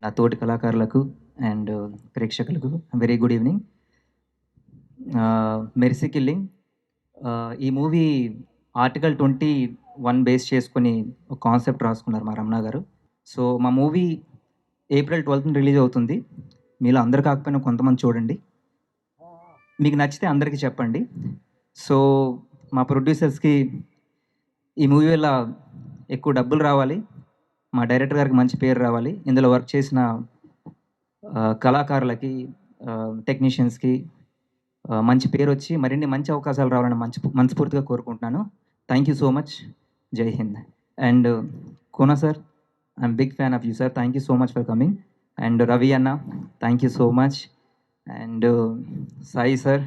నా తోటి కళాకారులకు అండ్ ప్రేక్షకులకు very good evening. Mercy killing ఈ మూవీ ఆర్టికల్ 21 బేస్ చేసుకొని ఒక కాన్సెప్ట్ రాసుకున్నారు మా రమణ గారు. సో మా మూవీ ఏప్రిల్ 12th రిలీజ్ అవుతుంది. మీలో అందరు కాకపోయినా కొంతమంది చూడండి. మీకు నచ్చితే అందరికీ చెప్పండి. సో మా ప్రొడ్యూసర్స్కి ఈ మూవీ వల్ల ఎక్కువ డబ్బులు రావాలి, మా డైరెక్టర్ గారికి మంచి పేరు రావాలి, ఇందులో వర్క్ చేసిన కళాకారులకి, టెక్నీషియన్స్కి మంచి పేరు వచ్చి మరిన్ని మంచి అవకాశాలు రావాలని మనస్ఫూర్తిగా కోరుకుంటున్నాను. Thank you so much. Jai Hind. And Kona sir, I'm big fan of you sir. Thank you so much for coming. And Ravi అన్న, thank you so much. And Sai sir,